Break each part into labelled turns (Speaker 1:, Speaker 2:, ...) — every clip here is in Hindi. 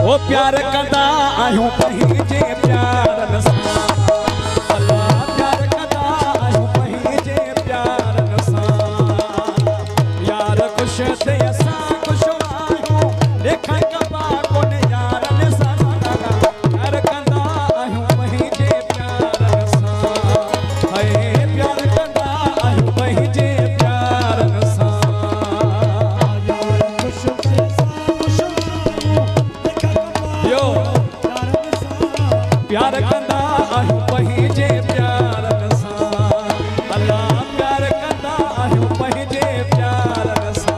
Speaker 1: ओ प्यार कंदा आहियूं पंहिंजे प्यारनि सां अल्लाह प्यार कंदा आहियूं पंहिंजे प्यारनि सां यार ख़ुश ते असां ख़ुशि आहियूं लेखा कबा कोन यारनि सां प्यार कंदा आहियूं पंहिंजे प्यारनि सां हाय प्यार कंदा आहियूं पंहिंजे प्यारनि सां प्यार कंदा आहियूं पंहिंजे प्यारनि सां अल्लाह प्यार कंदा आहियूं पंहिंजे प्यारनि सां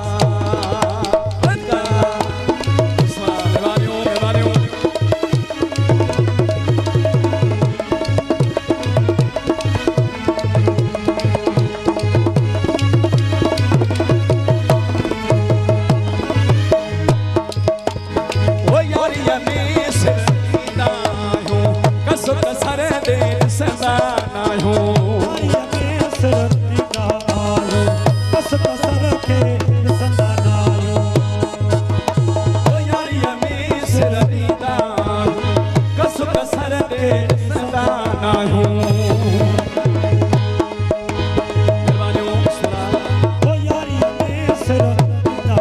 Speaker 1: ओ यारीअ में कसर दे सदा नाहियूं कस कसर के सदा नाहियूं ओ यारीअ में सिर दीदा कस कसर दे सदा नाहियूं ओ यारीअ में सिर दीदा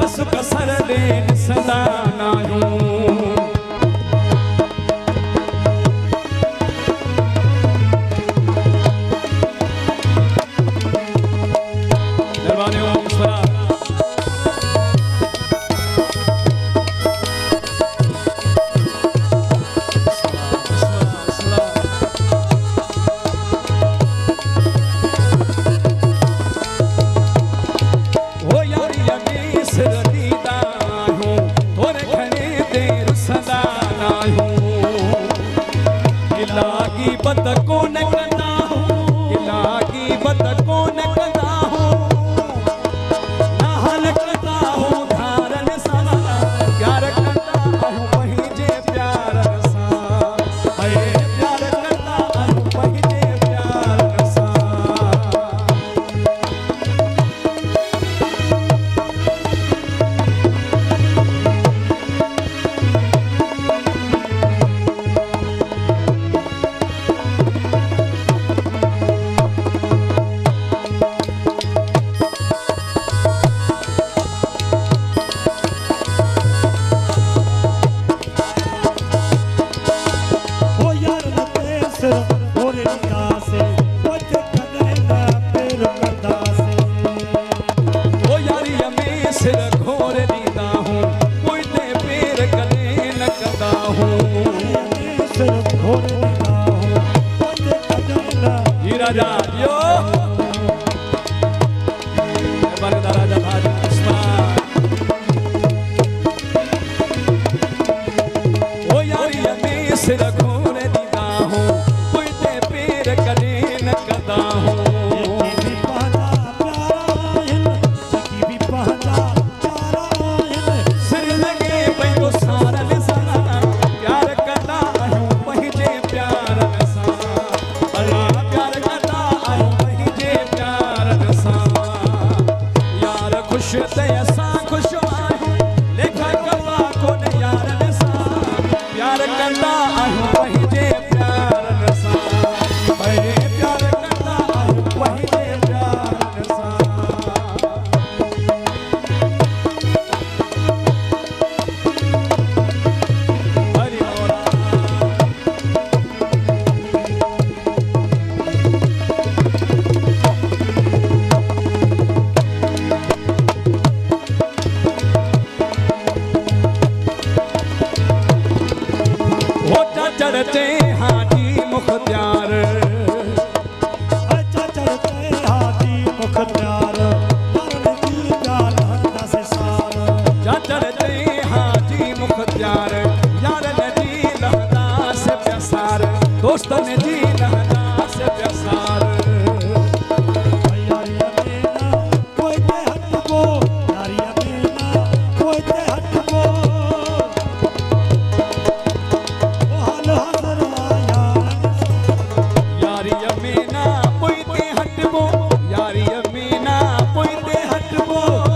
Speaker 1: कस कसर दे सदा नाहियूं बत कोन कंदा इलाही बत कोन कंदा नाहन कंदा धारनि सां प्यार कंदा आहियूं पंहिंजे प्यारनि सां हाय प्यार कंदा आहियूं पंहिंजे प्यारनि सां राजा यो राजा राजा ओ यारी में सिर घोर दीदा हूँ कोई ते पैर कदे न कंदा हूँ सिर लगे पंहिंजो सारनि सां प्यार कंदा आहियूं पंहिंजे प्यारनि सां अल्लाह खुश ते असां ख़ुशि आहियूं लेखा कबा कोन यारनि सां प्यार कंदा आहियूं पंहिंजे प्यारनि सां प्यार कंदा आहियूं पंहिंजे प्यारनि सां हरि मौला चढ़ते हाथी मुख्तियार चढ़ते हाथी मुख्तियार चढ़ते हाथी मुख्तियार यार नदी लहदा से प्यासार दोस्त जी लहदा से प्यासार यारी अमीना पोइते हटबो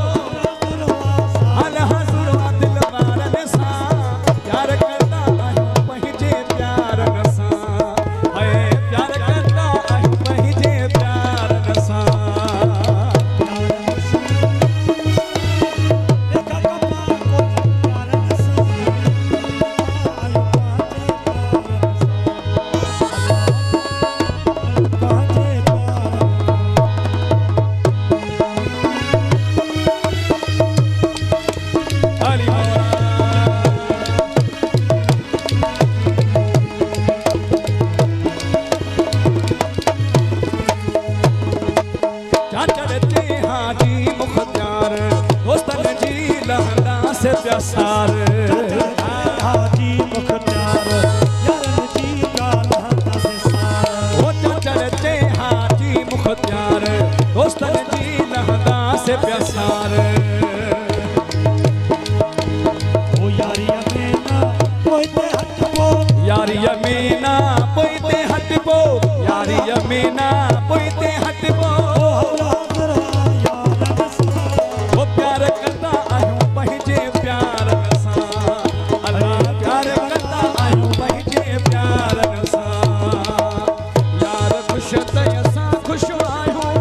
Speaker 1: से प्यासार
Speaker 2: हाजी मुख्तार यारन जी प्यार लहंदा से सार
Speaker 1: वो चर्चे हाजी मुख्तार दोस्तन जी लहंदा से प्यासार
Speaker 2: ओ यारी अमीना पोइते हटबो
Speaker 1: यारी अमीना पोइते हटबो यारी अमीना पोइते हटबो
Speaker 2: ओ हौला जरा यारन सार
Speaker 1: वो प्यार करता आयूं पंहिंजे प्यारन सां अल्लाह प्यार करता आयूं पंहिंजे प्यारन सां यार ख़ुश त असां ख़ुश आयूं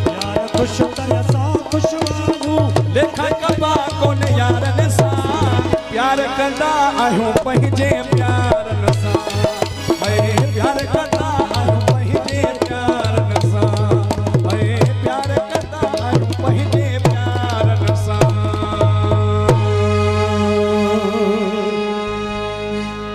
Speaker 2: यार खुश तरसा खुश आयूं
Speaker 1: लेखा कबा कोन यारन सां प्यार कंदा आयूं पंहिंजे